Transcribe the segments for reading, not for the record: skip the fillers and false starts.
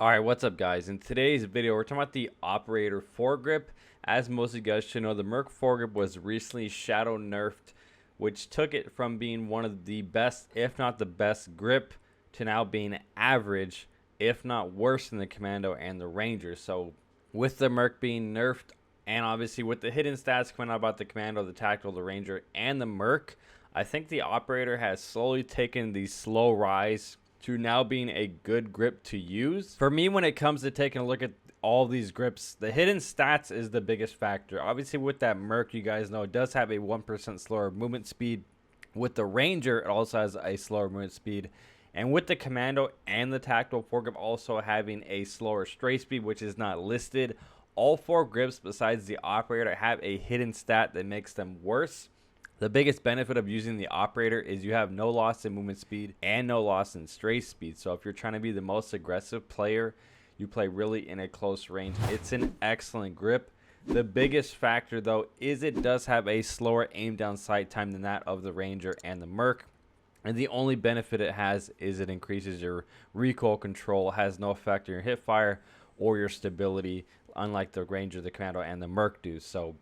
Alright, what's up guys? In today's video, we're talking about the Operator foregrip. As most of you guys should know, the Merc foregrip was recently shadow nerfed, which took it from being one of the best, if not the best grip, to now being average, if not worse than the Commando and the Ranger. So with the Merc being nerfed, and obviously with the hidden stats coming out about the Commando, the Tactical, the Ranger, and the Merc, I think the Operator has slowly taken the slow rise to now being a good grip to use. For me, when it comes to taking a look at all these grips, the hidden stats is the biggest factor. Obviously with that Merc, you guys know it does have a 1% slower movement speed. With the Ranger, it also has a slower movement speed. And with the Commando and the Tactical foregrip also having a slower stray speed, which is not listed, all four grips besides the Operator have a hidden stat that makes them worse. The biggest benefit of using the Operator is you have no loss in movement speed and no loss in stray speed. So if you're trying to be the most aggressive player, you play really in a close range, it's an excellent grip. The biggest factor though is it does have a slower aim down sight time than that of the Ranger and the Merc. And the only benefit it has is it increases your recoil control, has no effect on your hip fire or your stability, unlike the Ranger, the Commando, and the Merc do. So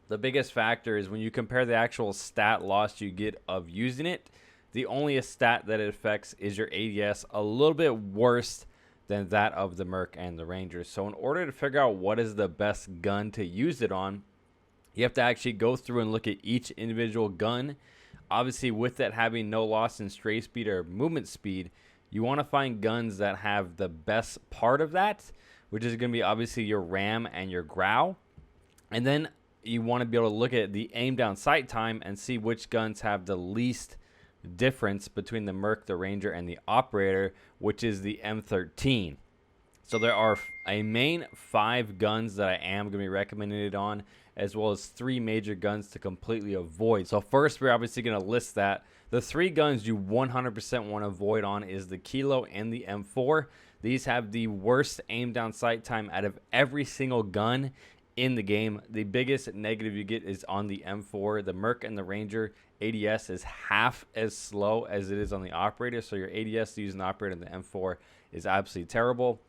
the biggest factor is when you compare the actual stat loss you get of using it, the only stat that it affects is your ADS, a little bit worse than that of the Merc and the Ranger. So in order to figure out what is the best gun to use it on, you have to actually go through and look at each individual gun. Obviously with that having no loss in stray speed or movement speed, you want to find guns that have the best part of that, which is going to be obviously your RAM and your GFUEL. And then you want to be able to look at the aim down sight time and see which guns have the least difference between the Merc, the Ranger, and the Operator, which is the M13. So there are a main 5 guns that I am going to be recommending it on, as well as 3 major guns to completely avoid. So first, we're obviously going to list that. The 3 guns you 100% want to avoid on is the Kilo and the M4. These have the worst aim down sight time out of every single gun in the game. The biggest negative you get is on the M4. The Merc and the Ranger ADS is half as slow as it is on the Operator, so your ADS using the Operator and the M4 is absolutely terrible.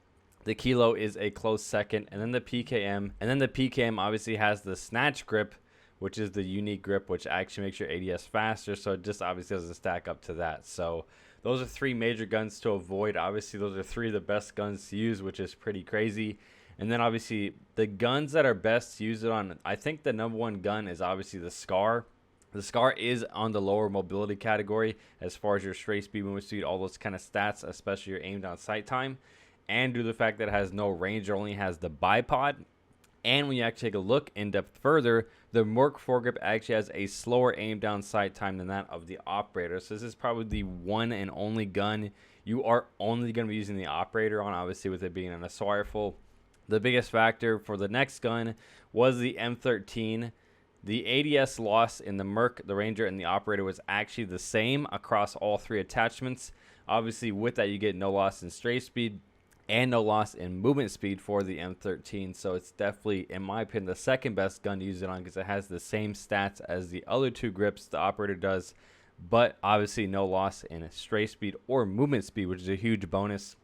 The Kilo is a close second, and then the PKM. And then the PKM obviously has the snatch grip, which is the unique grip, which actually makes your ADS faster, so it just obviously doesn't stack up to that. So those are 3 major guns to avoid. Obviously those are 3 of the best guns to use, which is pretty crazy. And then obviously the guns that are best to use it on, I think the #1 gun is obviously the Scar. The Scar is on the lower mobility category as far as your stray speed, movement speed, all those kind of stats, especially your aim down sight time. And due to the fact that it has no range, it only has the bipod. And when you actually take a look in depth further, the Merc foregrip actually has a slower aim down sight time than that of the Operator. So this is probably the one and only gun you are only going to be using the Operator on, obviously with it being an assault rifle. The biggest factor for the next gun was the M13. The ADS loss in the Merc, the Ranger, and the Operator was actually the same across all 3 attachments. Obviously, with that, you get no loss in stray speed and no loss in movement speed for the M13. So it's definitely, in my opinion, the second best gun to use it on because it has the same stats as the other 2 grips the Operator does, but obviously no loss in stray speed or movement speed, which is a huge bonus.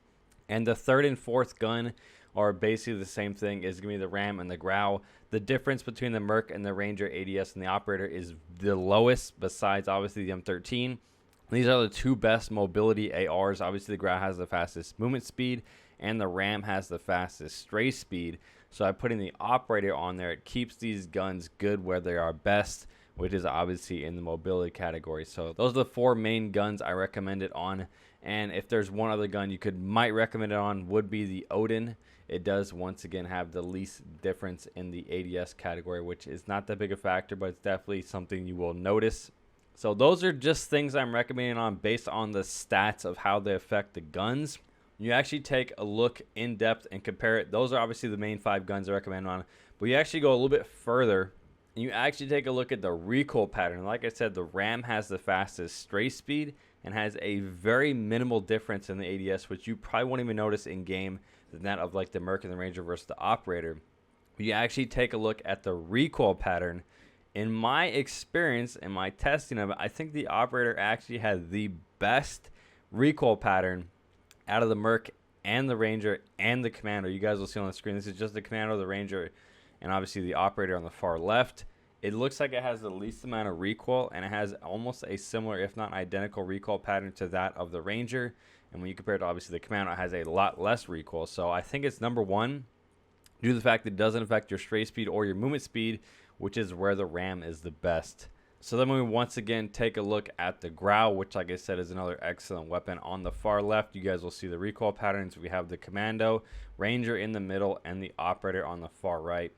And the 3rd and 4th gun are basically the same thing. Is going to be the RAM and the GFUEL. The difference between the Merc and the Ranger ADS and the Operator is the lowest, besides obviously the M13. These are the 2 best mobility ARs. Obviously the GFUEL has the fastest movement speed and the RAM has the fastest stray speed. So by putting the Operator on there, it keeps these guns good where they are best, which is obviously in the mobility category. So those are the 4 main guns I recommend it on. And if there's one other gun you might recommend it on, would be the Odin. It does once again have the least difference in the ADS category, which is not that big a factor, but it's definitely something you will notice. So those are just things I'm recommending on based on the stats of how they affect the guns. You actually take a look in depth and compare it. Those are obviously the main 5 guns I recommend on, but you actually go a little bit further and you actually take a look at the recoil pattern. Like I said, the RAM has the fastest stray speed and has a very minimal difference in the ADS, which you probably won't even notice in game than that of like the Merc and the Ranger versus the Operator. You actually take a look at the recoil pattern. In my experience and my testing of it, I think the Operator actually had the best recoil pattern out of the Merc and the Ranger and the Commando. You guys will see on the screen, this is just the Commando, the Ranger, and obviously the Operator on the far left. It looks like it has the least amount of recoil, and it has almost a similar, if not identical, recoil pattern to that of the Ranger. And when you compare it to obviously the Commando, it has a lot less recoil. So I think it's number one due to the fact that it doesn't affect your stray speed or your movement speed, which is where the RAM is the best. So then we once again take a look at the Growl, which like I said is another excellent weapon. On the far left, you guys will see the recoil patterns. We have the Commando, Ranger in the middle, and the Operator on the far right.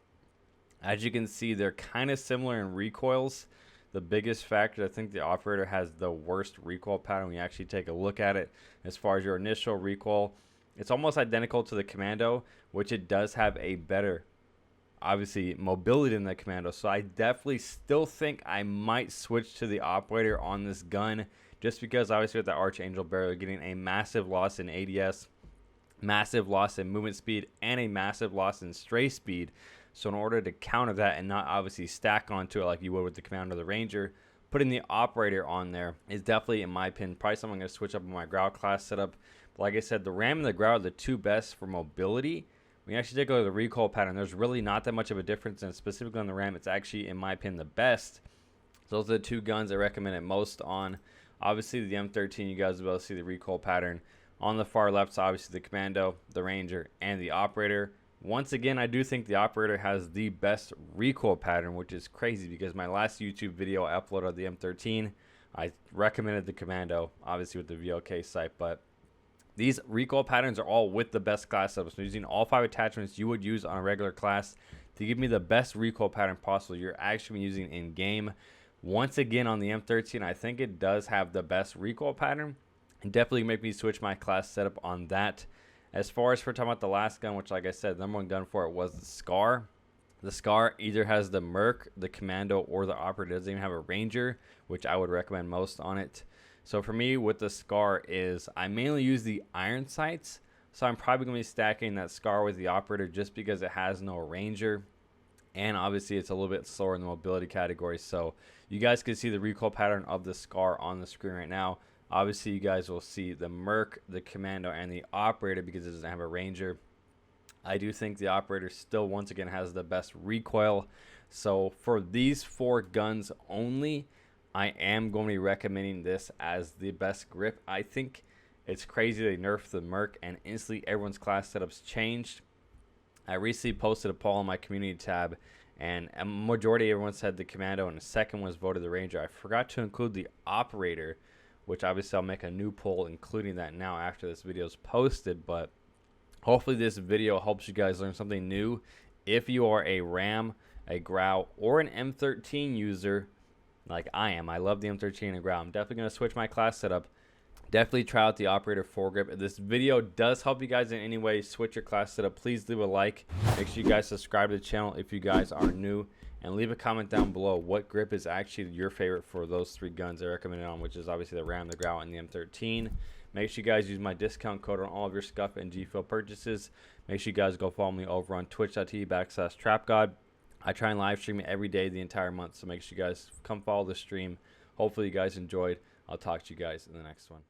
As you can see, they're kind of similar in recoils. The biggest factor, I think the Operator has the worst recoil pattern when you actually take a look at it. As far as your initial recoil, it's almost identical to the Commando, which it does have a better, obviously, mobility than the Commando. So I definitely still think I might switch to the Operator on this gun, just because obviously with the Archangel barrel, getting a massive loss in ADS, massive loss in movement speed, and a massive loss in stray speed. So in order to counter that and not obviously stack onto it like you would with the Commando or the Ranger, putting the Operator on there is definitely, in my opinion, probably something I'm going to switch up on my Growl class setup. But like I said, the RAM and the Growl are the two best for mobility. When you actually take a look at the recoil pattern, there's really not that much of a difference, and specifically on the RAM, it's actually, in my opinion, the best. So those are the two guns I recommend it most on. Obviously, the M13, you guys will be able to see the recoil pattern. On the far left, so obviously the Commando, the Ranger, and the Operator. Once again, I do think the Operator has the best recoil pattern, which is crazy because my last YouTube video I uploaded of the M13, I recommended the Commando, obviously with the VLK site, but these recoil patterns are all with the best class setup. So using all 5 attachments you would use on a regular class to give me the best recoil pattern possible you're actually using in game. Once again, on the M13, I think it does have the best recoil pattern, and definitely make me switch my class setup on that. As far as for talking about the last gun, which like I said, the number one gun for it was the Scar. The Scar either has the Merc, the Commando, or the Operator. It doesn't even have a Ranger, which I would recommend most on it. So for me, with the Scar is I mainly use the iron sights. So I'm probably going to be stacking that Scar with the Operator just because it has no Ranger. And obviously it's a little bit slower in the mobility category. So you guys can see the recoil pattern of the Scar on the screen right now. Obviously, you guys will see the Merc, the Commando, and the Operator because it doesn't have a Ranger. I do think the Operator still, once again, has the best recoil. So for these 4 guns only, I am going to be recommending this as the best grip. I think it's crazy they nerfed the Merc and instantly everyone's class setups changed. I recently posted a poll on my community tab, and a majority of everyone said the Commando, and the second was voted the Ranger. I forgot to include the Operator, which obviously I'll make a new poll including that now after this video is posted. But hopefully this video helps you guys learn something new. If you are a RAM, a Growl, or an M13 user like I am, I love the M13 and Growl, I'm definitely going to switch my class setup. Definitely try out the Operator foregrip. If this video does help you guys in any way switch your class setup, please leave a like. Make sure you guys subscribe to the channel if you guys are new. And leave a comment down below what grip is actually your favorite for those 3 guns I recommended on, which is obviously the RAM, the Growl, and the M13. Make sure you guys use my discount code on all of your Scuff and GFUEL purchases. Make sure you guys go follow me over on twitch.tv/Trapgod. I try and live stream every day the entire month, so make sure you guys come follow the stream. Hopefully you guys enjoyed. I'll talk to you guys in the next one.